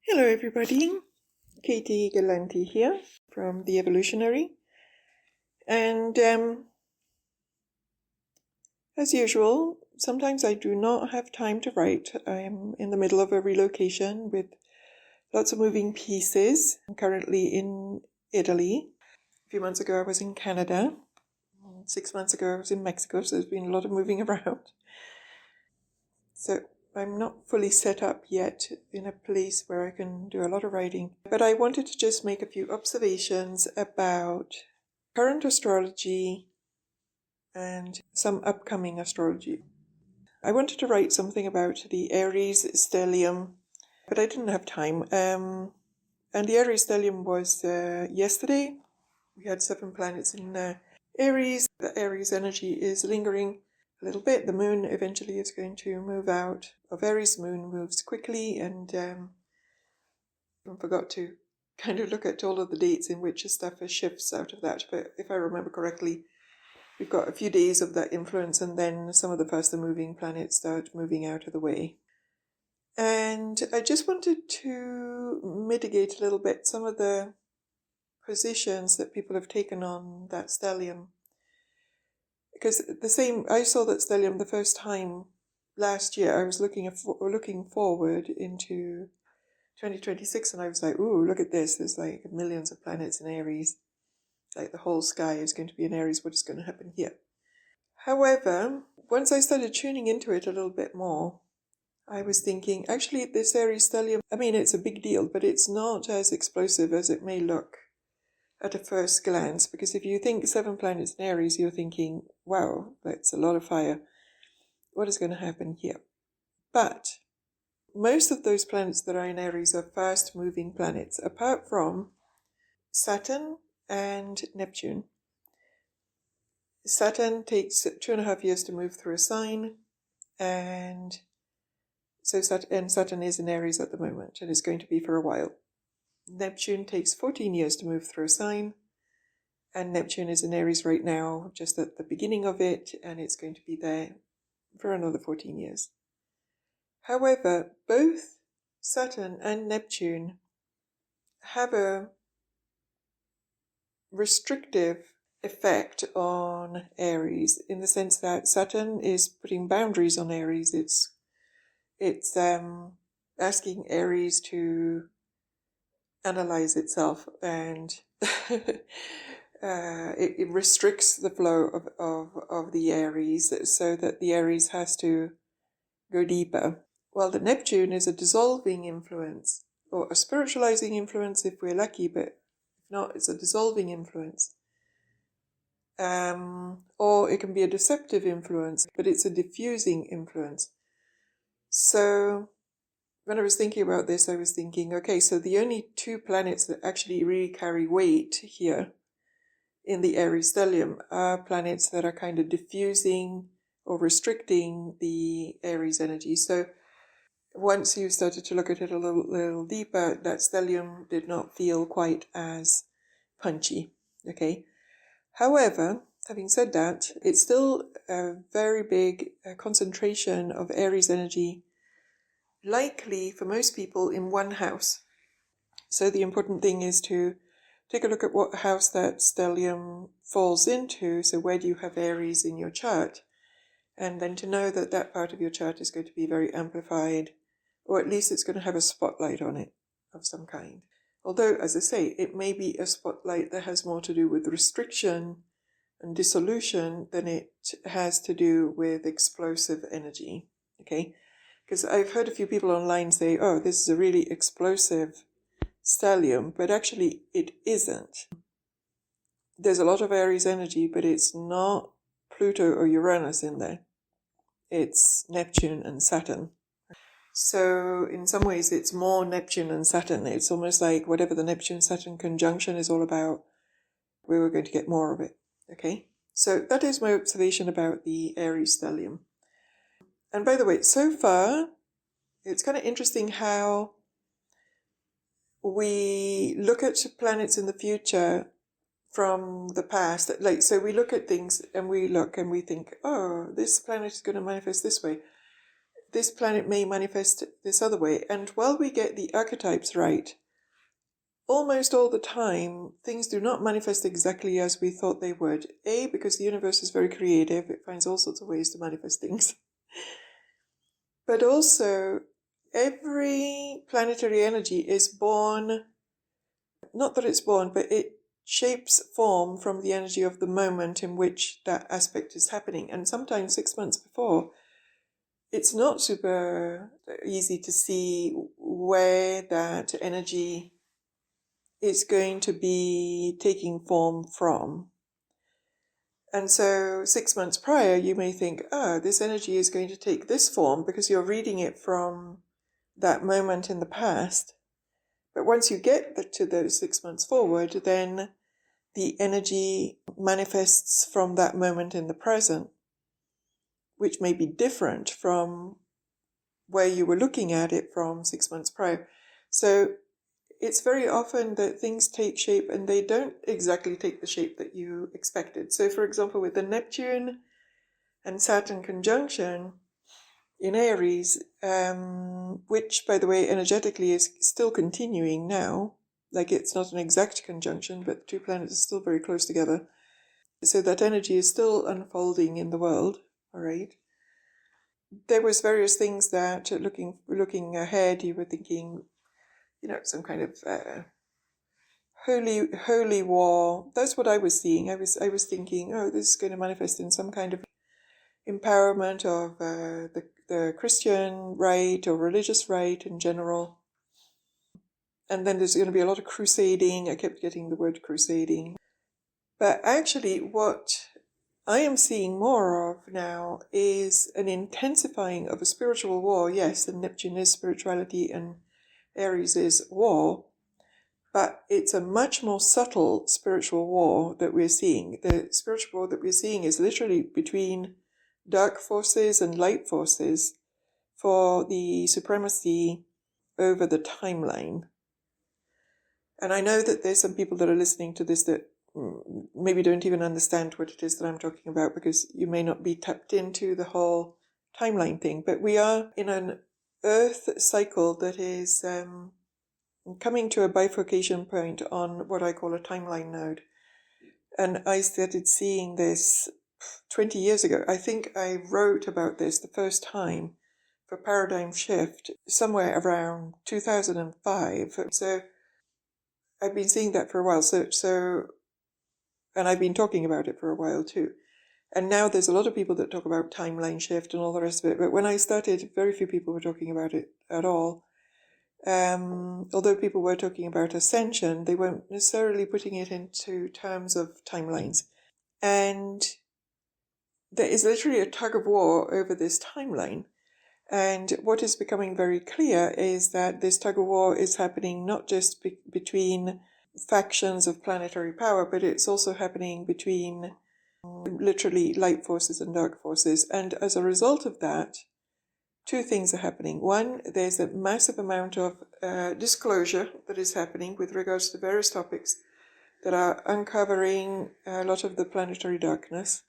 Hello everybody, Katie Galanti here from The Evolutionary, and as usual, sometimes I do not have time to write. I'm in the middle of a relocation with lots of moving pieces. I'm currently in Italy. A few months ago I was in Canada, 6 months ago I was in Mexico, so there's been a lot of moving around. So I'm not fully set up yet in a place where I can do a lot of writing. But I wanted to just make a few observations about current astrology and some upcoming astrology. I wanted to write something about the Aries Stellium, but I didn't have time. And the Aries Stellium was yesterday. We had 7 planets in Aries. The Aries energy is lingering a little bit. The moon eventually is going to move out of Aries. The moon moves quickly, and I forgot to kind of look at all of the dates in which stuff shifts out of that. But if I remember correctly, we've got a few days of that influence, and then some of the faster moving planets start moving out of the way. And I just wanted to mitigate a little bit some of the positions that people have taken on that stellium. Because I saw that stellium the first time last year. I was looking forward into 2026, and I was like, ooh, look at this. There's like millions of planets in Aries. Like the whole sky is going to be in Aries. What is going to happen here? However, once I started tuning into it a little bit more, I was thinking, actually, this Aries stellium, I mean, it's a big deal, but it's not as explosive as it may look at a first glance. Because if you think 7 planets in Aries, you're thinking, wow, that's a lot of fire. What is going to happen here? But most of those planets that are in Aries are fast-moving planets, apart from Saturn and Neptune. Saturn takes 2.5 years to move through a sign, and so Saturn is in Aries at the moment, and it's going to be for a while. Neptune takes 14 years to move through a sign, and Neptune is in Aries right now, just at the beginning of it, and it's going to be there for another 14 years. However, both Saturn and Neptune have a restrictive effect on Aries, in the sense that Saturn is putting boundaries on Aries. It's asking Aries to analyze itself, and it restricts the flow of the Aries, so that the Aries has to go deeper. While the Neptune is a dissolving influence, or a spiritualizing influence if we're lucky, but if not, it's a dissolving influence. Or it can be a deceptive influence, but it's a diffusing influence. So when I was thinking about this, I was thinking, okay, so the only 2 planets that actually really carry weight here in the Aries stellium are planets that are kind of diffusing or restricting the Aries energy. So once you started to look at it a little deeper, that stellium did not feel quite as punchy, okay? However, having said that, it's still a very big concentration of Aries energy, likely for most people in one house. So the important thing is to take a look at what house that stellium falls into. So where do you have Aries in your chart? And then to know that that part of your chart is going to be very amplified, or at least it's going to have a spotlight on it of some kind. Although, as I say, it may be a spotlight that has more to do with restriction and dissolution than it has to do with explosive energy, okay? Because I've heard a few people online say, oh, this is a really explosive stellium, but actually it isn't. There's a lot of Aries energy, but it's not Pluto or Uranus in there. It's Neptune and Saturn. So in some ways it's more Neptune and Saturn. It's almost like whatever the Neptune-Saturn conjunction is all about, we were going to get more of it. Okay? So that is my observation about the Aries stellium. And by the way, so far, it's kind of interesting how we look at planets in the future from the past. Like, so we look at things and we think, oh, this planet is going to manifest this way. this planet may manifest this other way. And while we get the archetypes right, almost all the time, things do not manifest exactly as we thought they would. A, because the universe is very creative. It finds all sorts of ways to manifest things. But also, every planetary energy is born, not that it's born, but it shapes form from the energy of the moment in which that aspect is happening. And sometimes 6 months before, it's not super easy to see where that energy is going to be taking form from. And so 6 months prior, you may think, this energy is going to take this form because you're reading it from that moment in the past. But once you get to those 6 months forward, then the energy manifests from that moment in the present, which may be different from where you were looking at it from 6 months prior. So it's very often that things take shape and they don't exactly take the shape that you expected. So for example, with the Neptune and Saturn conjunction in Aries, which by the way energetically is still continuing now, like it's not an exact conjunction, but the two planets are still very close together. So that energy is still unfolding in the world, all right? There was various things that looking ahead, you were thinking, some kind of holy war. That's what I was seeing. I was thinking, this is going to manifest in some kind of empowerment of the Christian right or religious right in general. And then there's going to be a lot of crusading. I kept getting the word crusading. But actually what I am seeing more of now is an intensifying of a spiritual war. Yes, and Neptune is spirituality and Aries is war. But it's a much more subtle spiritual war that we're seeing. The spiritual war that we're seeing is literally between dark forces and light forces for the supremacy over the timeline. And I know that there's some people that are listening to this that maybe don't even understand what it is that I'm talking about because you may not be tapped into the whole timeline thing. But we are in an Earth cycle that is coming to a bifurcation point on what I call a timeline node. And I started seeing this 20 years ago. I think I wrote about this the first time for Paradigm Shift somewhere around 2005. So I've been seeing that for a while. So, and I've been talking about it for a while too. And now there's a lot of people that talk about timeline shift and all the rest of it. But when I started, very few people were talking about it at all. Although people were talking about ascension, they weren't necessarily putting it into terms of timelines. And there is literally a tug of war over this timeline. And what is becoming very clear is that this tug of war is happening not just between factions of planetary power, but it's also happening between literally light forces and dark forces. And as a result of that, two things are happening. One, there's a massive amount of disclosure that is happening with regards to various topics that are uncovering a lot of the planetary darkness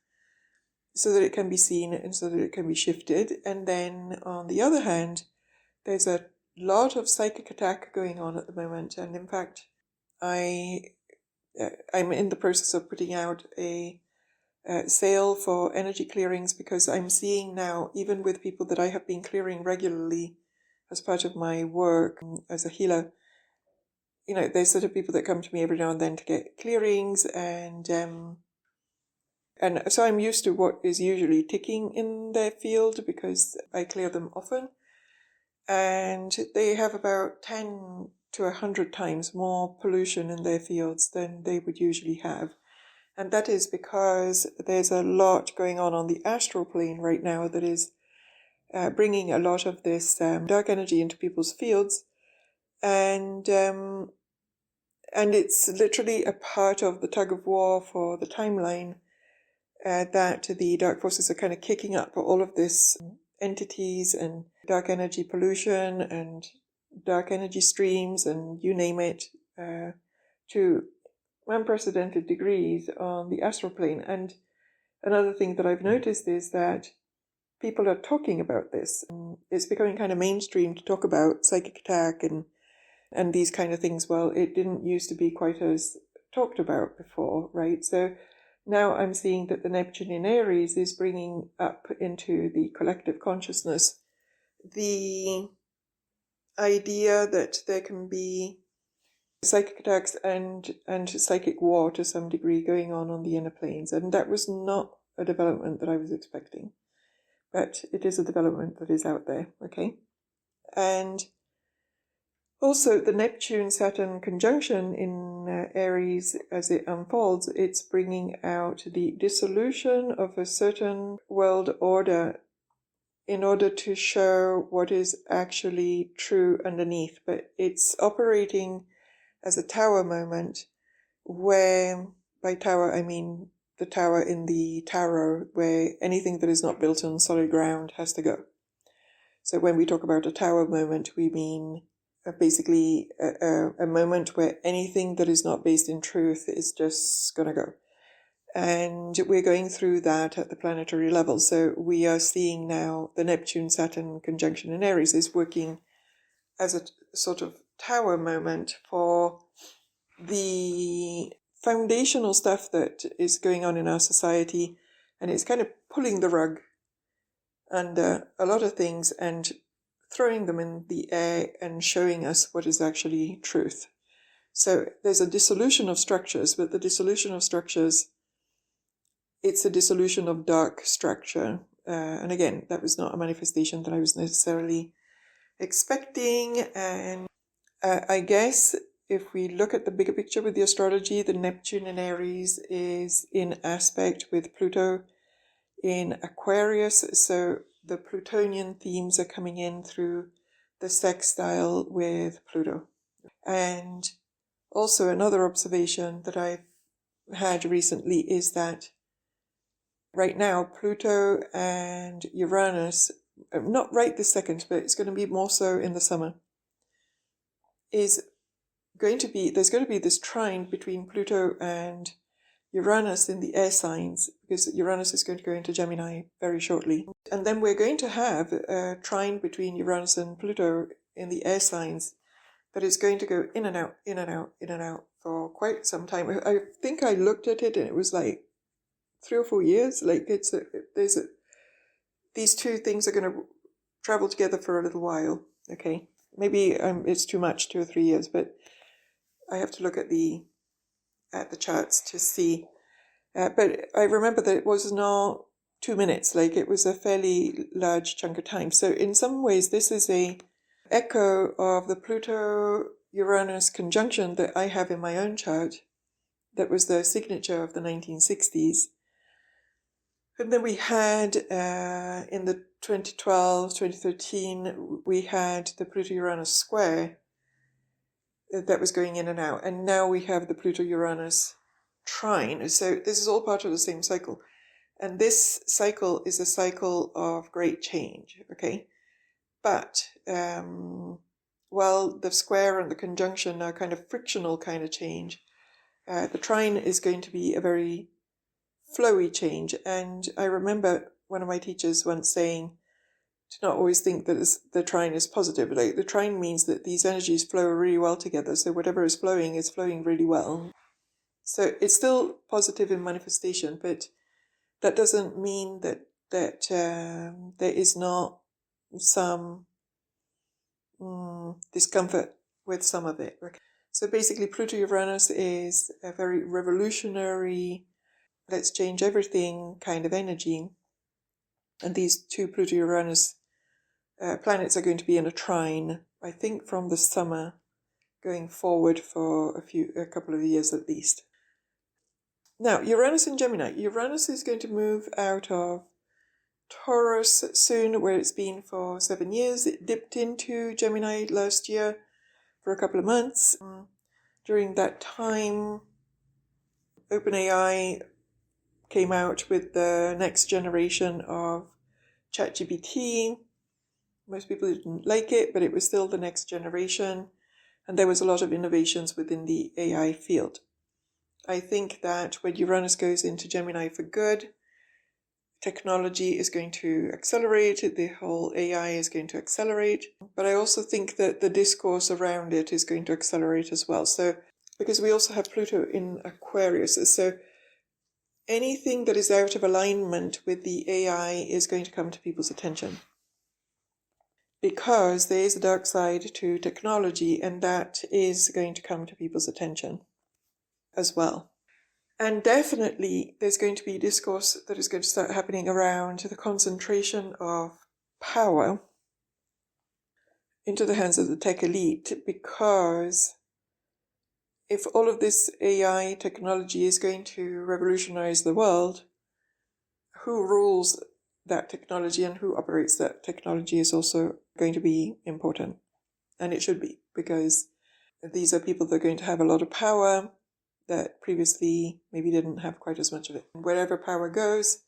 so that it can be seen and so that it can be shifted. And then on the other hand, there's a lot of psychic attack going on at the moment. And in fact, I'm in the process of putting out a sale for energy clearings because I'm seeing now, even with people that I have been clearing regularly as part of my work as a healer, there's sort of people that come to me every now and then to get clearings, and so I'm used to what is usually ticking in their field because I clear them often, and they have about 10 to 100 times more pollution in their fields than they would usually have. And that is because there's a lot going on the astral plane right now that is bringing a lot of this dark energy into people's fields. And it's literally a part of the tug of war for the timeline that the dark forces are kind of kicking up all of this entities and dark energy pollution and dark energy streams and you name it to unprecedented degrees on the astral plane. And another thing that I've noticed is that people are talking about this. It's becoming kind of mainstream to talk about psychic attack and these kind of things. Well, it didn't used to be quite as talked about before, right? So now I'm seeing that the Neptune in Aries is bringing up into the collective consciousness the idea that there can be psychic attacks and psychic war to some degree going on the inner planes. And that was not a development that I was expecting. But it is a development that is out there, okay? And also the Neptune-Saturn conjunction in Aries, as it unfolds, it's bringing out the dissolution of a certain world order in order to show what is actually true underneath. But it's operating as a tower moment where, by tower I mean the tower in the tarot, where anything that is not built on solid ground has to go. So when we talk about a tower moment, we mean basically a moment where anything that is not based in truth is just going to go. And we're going through that at the planetary level. So we are seeing now the Neptune-Saturn conjunction in Aries is working as a sort of tower moment for the foundational stuff that is going on in our society, and it's kind of pulling the rug under a lot of things and throwing them in the air and showing us what is actually truth. So there's a dissolution of structures, but the dissolution of structures, it's a dissolution of dark structure. And again, that was not a manifestation that I was necessarily expecting. And I guess if we look at the bigger picture with the astrology, the Neptune in Aries is in aspect with Pluto in Aquarius. So the Plutonian themes are coming in through the sextile with Pluto. And also another observation that I've had recently is that right now Pluto and Uranus, not right this second, but it's going to be more so in the summer, there's going to be this trine between Pluto and Uranus in the air signs, because Uranus is going to go into Gemini very shortly. And then we're going to have a trine between Uranus and Pluto in the air signs that is going to go in and out, in and out, in and out for quite some time. I think I looked at it and it was like 3 or 4 years. Like these two things are going to travel together for a little while. Okay, maybe it's too much, 2 or 3 years, but I have to look at the charts to see. But I remember that it was not 2 minutes. Like it was a fairly large chunk of time. So in some ways, this is a echo of the Pluto-Uranus conjunction that I have in my own chart. That was the signature of the 1960s. And then we had, in the 2012, 2013, we had the Pluto-Uranus square that was going in and out. And now we have the Pluto-Uranus trine. So this is all part of the same cycle. And this cycle is a cycle of great change, okay? But while the square and the conjunction are kind of frictional kind of change, the trine is going to be a very flowy change. And I remember one of my teachers once saying, to not always think that the trine is positive. Like the trine means that these energies flow really well together. So whatever is flowing really well. So it's still positive in manifestation, but that doesn't mean that there is not some discomfort with some of it. Okay. So basically Pluto-Uranus is a very revolutionary, let's change everything kind of energy. And these two Pluto-Uranus planets are going to be in a trine, I think, from the summer going forward for a couple of years at least. Now, Uranus in Gemini. Uranus is going to move out of Taurus soon, where it's been for 7 years. It dipped into Gemini last year for a couple of months. During that time, OpenAI came out with the next generation of ChatGPT. Most people didn't like it, but it was still the next generation. And there was a lot of innovations within the AI field. I think that when Uranus goes into Gemini for good, technology is going to accelerate, the whole AI is going to accelerate, but I also think that the discourse around it is going to accelerate as well. So, because we also have Pluto in Aquarius, so anything that is out of alignment with the AI is going to come to people's attention. Because there is a dark side to technology, and that is going to come to people's attention as well. And definitely there's going to be discourse that is going to start happening around the concentration of power into the hands of the tech elite, because if all of this AI technology is going to revolutionize the world, who rules that technology and who operates that technology is also going to be important. And it should be, because these are people that are going to have a lot of power that previously maybe didn't have quite as much of it. Wherever power goes,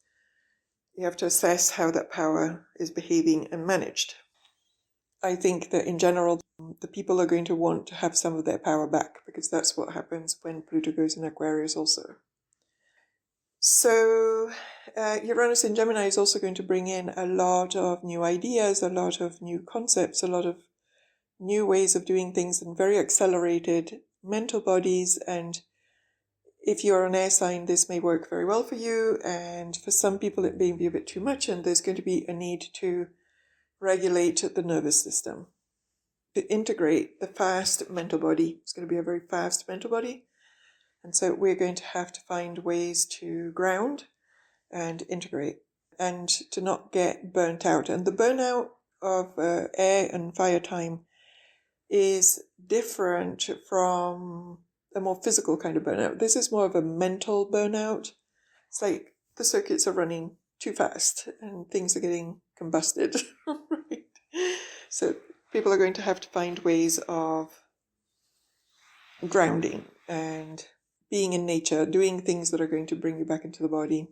you have to assess how that power is behaving and managed. I think that in general, the people are going to want to have some of their power back, because that's what happens when Pluto goes in Aquarius also. So Uranus in Gemini is also going to bring in a lot of new ideas, a lot of new concepts, a lot of new ways of doing things, and very accelerated mental bodies. And if you're an air sign, this may work very well for you, and for some people it may be a bit too much, and there's going to be a need to regulate the nervous system, to integrate the fast mental body. It's going to be a very fast mental body, and so we're going to have to find ways to ground and integrate, and to not get burnt out. And the burnout of air and fire time is different from a more physical kind of burnout. This is more of a mental burnout. It's like the circuits are running too fast and things are getting combusted. Right? So people are going to have to find ways of grounding and being in nature, doing things that are going to bring you back into the body.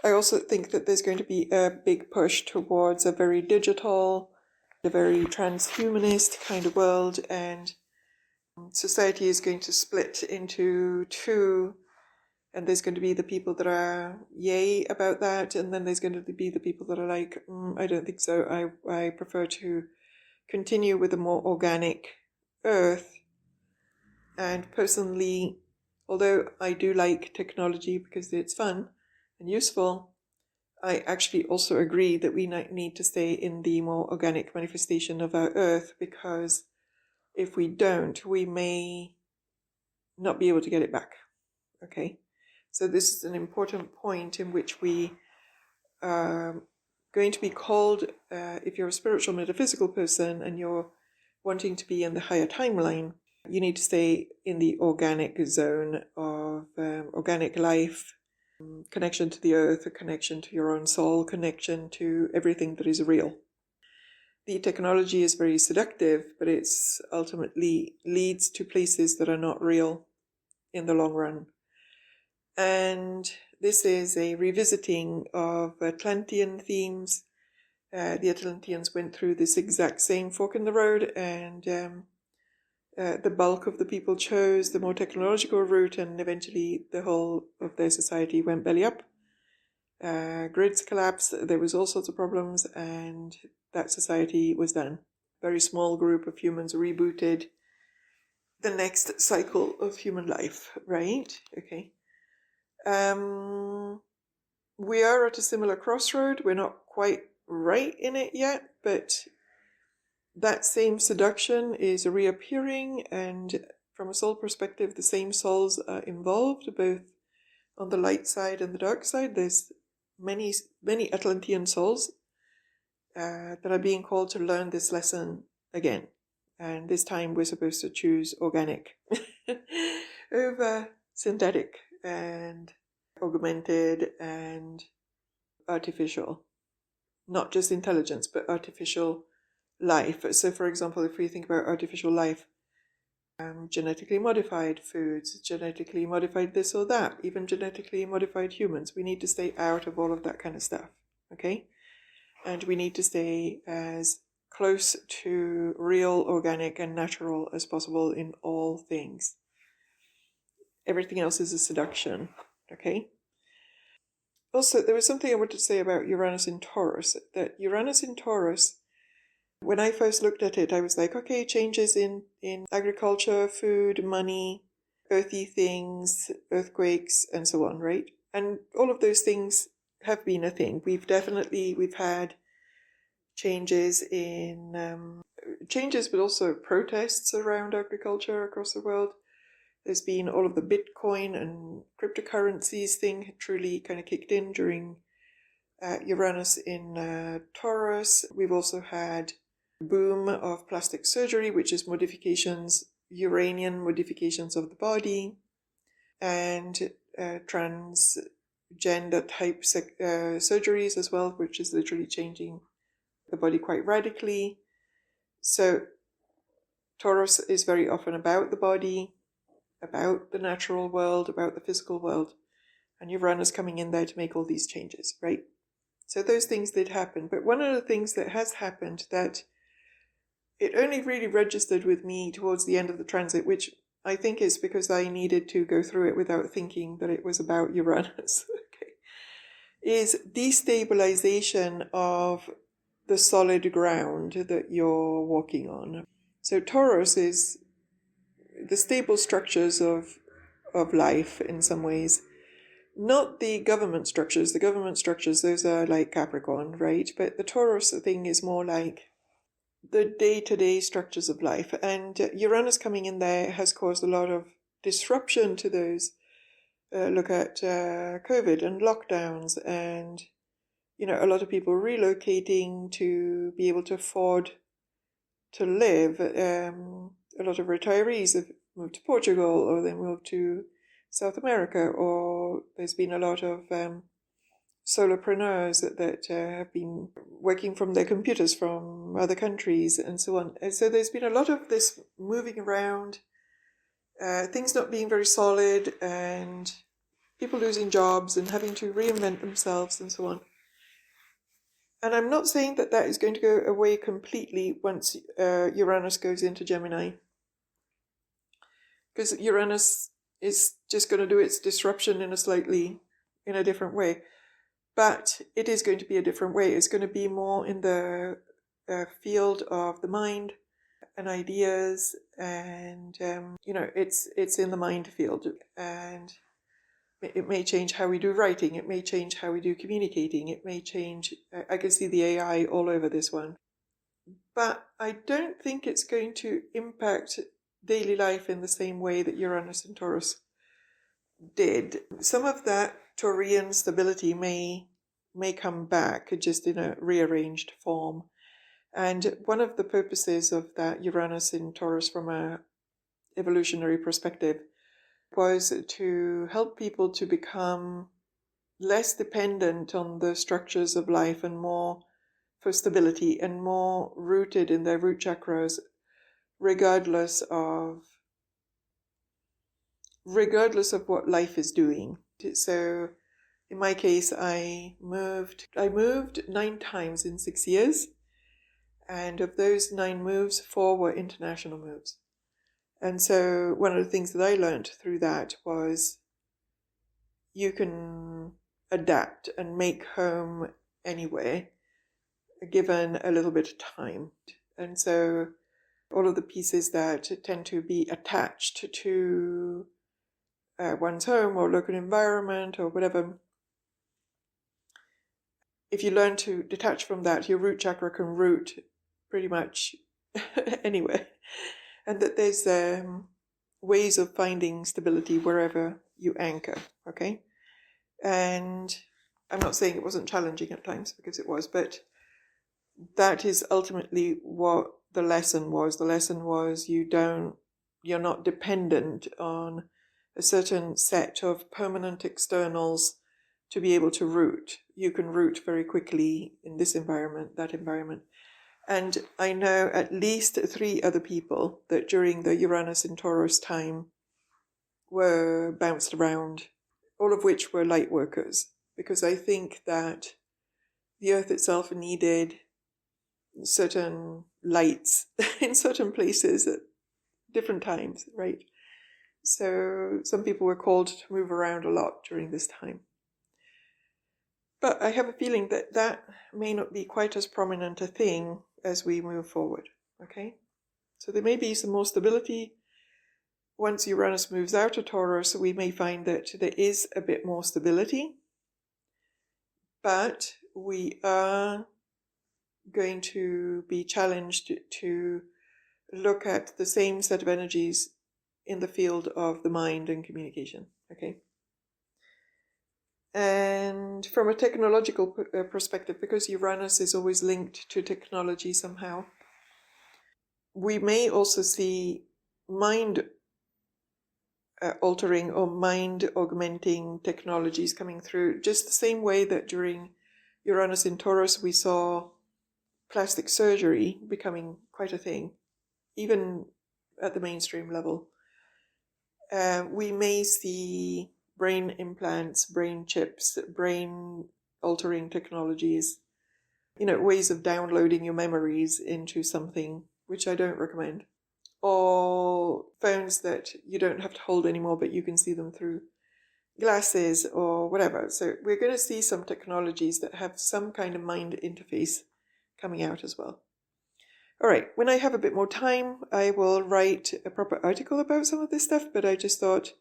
I also think that there's going to be a big push towards a very digital, a very transhumanist kind of world, and society is going to split into two, and there's going to be the people that are yay about that, and then there's going to be the people that are like, I don't think so, I prefer to continue with a more organic earth. And personally, although I do like technology because it's fun and useful, I actually also agree that we need to stay in the more organic manifestation of our earth, because if we don't, we may not be able to get it back. Okay? So this is an important point in which we are going to be called, if you're a spiritual metaphysical person and you're wanting to be in the higher timeline, you need to stay in the organic zone of organic life, connection to the earth, a connection to your own soul, connection to everything that is real. The technology is very seductive, but it's ultimately leads to places that are not real in the long run. And this is a revisiting of Atlantean themes. The Atlanteans went through this exact same fork in the road, and the bulk of the people chose the more technological route, and eventually the whole of their society went belly up. Grids collapsed, there was all sorts of problems, and that society was done. Very small group of humans rebooted the next cycle of human life, right? Okay. We are at a similar crossroad. We're not quite right in it yet, but that same seduction is reappearing, and from a soul perspective, the same souls are involved, both on the light side and the dark side. There's many Atlantean souls that are being called to learn this lesson again. And this time we're supposed to choose organic over synthetic and augmented and artificial. Not just intelligence, but artificial life. So for example, if we think about artificial life, genetically modified foods, genetically modified this or that, even genetically modified humans, we need to stay out of all of that kind of stuff, okay? And we need to stay as close to real, organic, and natural as possible in all things. Everything else is a seduction, okay? Also, there was something I wanted to say about Uranus in Taurus, that Uranus in Taurus, when I first looked at it, I was like, okay, changes in agriculture, food, money, earthy things, earthquakes, and so on, right? And all of those things have been a thing. We've had changes but also protests around agriculture across the world. There's been all of the Bitcoin and cryptocurrencies thing truly kind of kicked in during Uranus in Taurus. We've also had a boom of plastic surgery, which is Uranian modifications of the body, and transgender type surgeries as well, which is literally changing the body quite radically. So Taurus is very often about the body, about the natural world, about the physical world, and Uranus coming in there to make all these changes, right? So those things did happen. But one of the things that has happened that it only really registered with me towards the end of the transit, which I think is because I needed to go through it without thinking that it was about Uranus, okay, is destabilization of the solid ground that you're walking on. So Taurus is the stable structures of life in some ways. Not the government structures. The government structures, those are like Capricorn, right? But the Taurus thing is more like the day-to-day structures of life. And Uranus coming in there has caused a lot of disruption to those. Look at COVID and lockdowns and, a lot of people relocating to be able to afford to live. A lot of retirees have moved to Portugal, or they moved to South America, or there's been a lot of solopreneurs that have been working from their computers from other countries and so on. And so there's been a lot of this moving around, things not being very solid, and people losing jobs and having to reinvent themselves and so on. And I'm not saying that is going to go away completely once Uranus goes into Gemini, because Uranus is just going to do its disruption in a different way. But it is going to be a different way. It's going to be more in the field of the mind and ideas, and it's in the mind field, and it may change how we do writing. It may change how we do communicating. It may change. I can see the AI all over this one, but I don't think it's going to impact daily life in the same way that Uranus and Taurus did. Some of that Taurian stability may come back, just in a rearranged form. And one of the purposes of that Uranus in Taurus from a evolutionary perspective was to help people to become less dependent on the structures of life and more for stability and more rooted in their root chakras, regardless of what life is doing. So in my case, I moved 9 times in 6 years, and of those 9 moves, 4 were international moves. And so one of the things that I learned through that was you can adapt and make home anywhere, given a little bit of time. And so all of the pieces that tend to be attached to one's home or local environment or whatever, if you learn to detach from that, your root chakra can root pretty much anywhere. And that there's ways of finding stability wherever you anchor, okay? And I'm not saying it wasn't challenging at times, because it was, but that is ultimately what the lesson was. The lesson was you're not dependent on a certain set of permanent externals to be able to root. You can root very quickly in this environment, that environment. And I know at least 3 other people that during the Uranus in Taurus time were bounced around, all of which were light workers, because I think that the Earth itself needed certain lights in certain places at different times, right? So some people were called to move around a lot during this time. But I have a feeling that that may not be quite as prominent a thing as we move forward, okay? So there may be some more stability. Once Uranus moves out of Taurus, we may find that there is a bit more stability, but we are going to be challenged to look at the same set of energies in the field of the mind and communication, okay? And from a technological perspective, because Uranus is always linked to technology somehow, we may also see mind altering or mind augmenting technologies coming through, just the same way that during Uranus in Taurus we saw plastic surgery becoming quite a thing, even at the mainstream level. We may see brain implants, brain chips, brain altering technologies, ways of downloading your memories into something, which I don't recommend. Or phones that you don't have to hold anymore, but you can see them through glasses or whatever. So we're going to see some technologies that have some kind of mind interface coming out as well. All right, when I have a bit more time, I will write a proper article about some of this stuff, but I just thought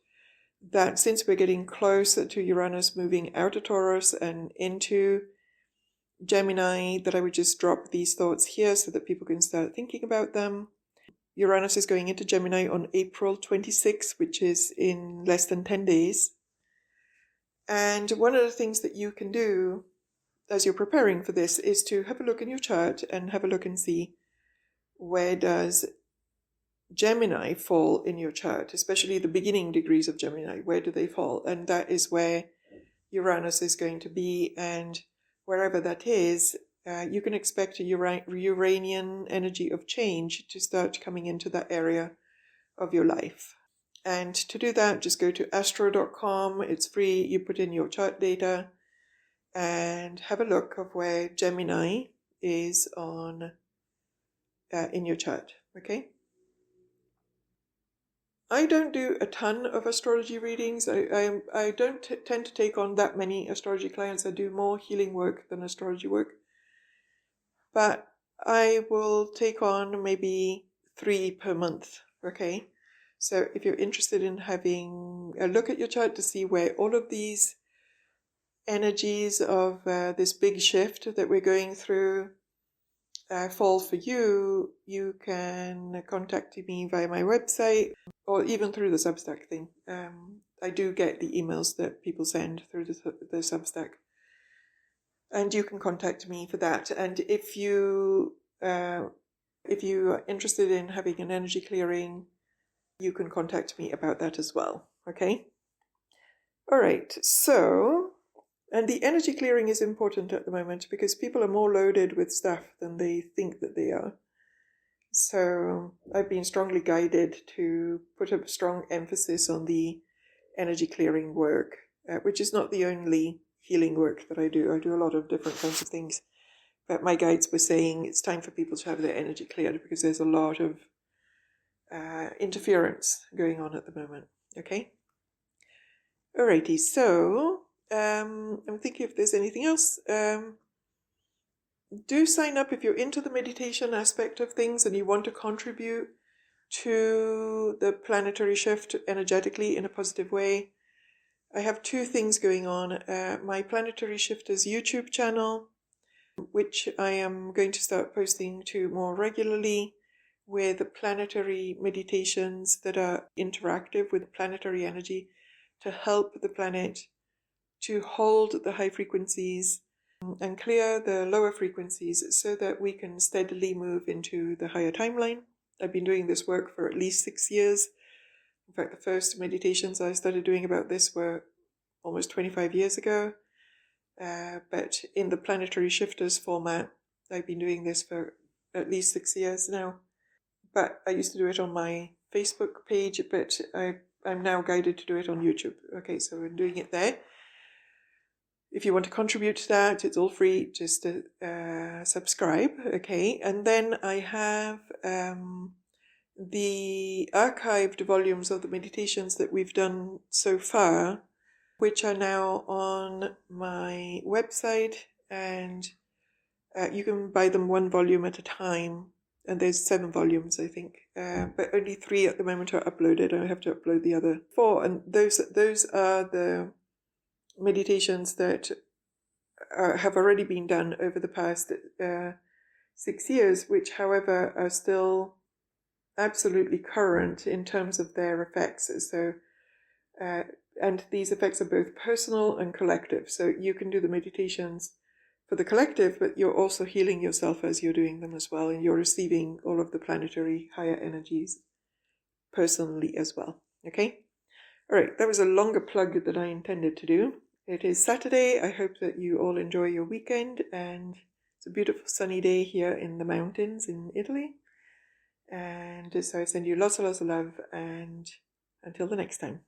that since we're getting closer to Uranus moving out of Taurus and into Gemini, that I would just drop these thoughts here so that people can start thinking about them. Uranus is going into Gemini on April 26, which is in less than 10 days. And one of the things that you can do as you're preparing for this is to have a look in your chart and have a look and see where does Gemini fall in your chart, especially the beginning degrees of Gemini. Where do they fall? And that is where Uranus is going to be. And wherever that is, you can expect a Uranian energy of change to start coming into that area of your life. And to do that, just go to astro.com. It's free. You put in your chart data and have a look of where Gemini is on in your chart, okay? I don't do a ton of astrology readings. I don't tend to take on that many astrology clients. I do more healing work than astrology work. But I will take on maybe 3 per month, okay? So if you're interested in having a look at your chart to see where all of these energies of this big shift that we're going through fall for you, you can contact me via my website or even through the Substack thing. I do get the emails that people send through the Substack. And you can contact me for that. And if you are interested in having an energy clearing, you can contact me about that as well. Okay? All right. So, and the energy clearing is important at the moment because people are more loaded with stuff than they think that they are. So I've been strongly guided to put a strong emphasis on the energy clearing work, which is not the only healing work that I do. I do a lot of different kinds of things. But my guides were saying it's time for people to have their energy cleared because there's a lot of interference going on at the moment. Okay? Alrighty, so I'm thinking if there's anything else. Do sign up if you're into the meditation aspect of things and you want to contribute to the planetary shift energetically in a positive way. I have 2 things going on. My Planetary Shifters YouTube channel, which I am going to start posting to more regularly, with planetary meditations that are interactive with planetary energy to help the planet to hold the high frequencies and clear the lower frequencies so that we can steadily move into the higher timeline. I've been doing this work for at least 6 years. In fact, the first meditations I started doing about this were almost 25 years ago. But in the Planetary Shifters format, I've been doing this for at least 6 years now. But I used to do it on my Facebook page, but I'm now guided to do it on YouTube. Okay, so I'm doing it there. If you want to contribute to that, it's all free. Just subscribe, okay? And then I have the archived volumes of the meditations that we've done so far which are now on my website, and you can buy them one volume at a time, and there's 7 volumes, I think, but only 3 at the moment are uploaded. I have to upload the other 4, and those are the meditations that have already been done over the past 6 years, which, however, are still absolutely current in terms of their effects. So, and these effects are both personal and collective. So you can do the meditations for the collective, but you're also healing yourself as you're doing them as well, and you're receiving all of the planetary higher energies personally as well. Okay? All right, that was a longer plug than I intended to do. It is Saturday. I hope that you all enjoy your weekend, and it's a beautiful sunny day here in the mountains in Italy. And so I send you lots of love, and until the next time.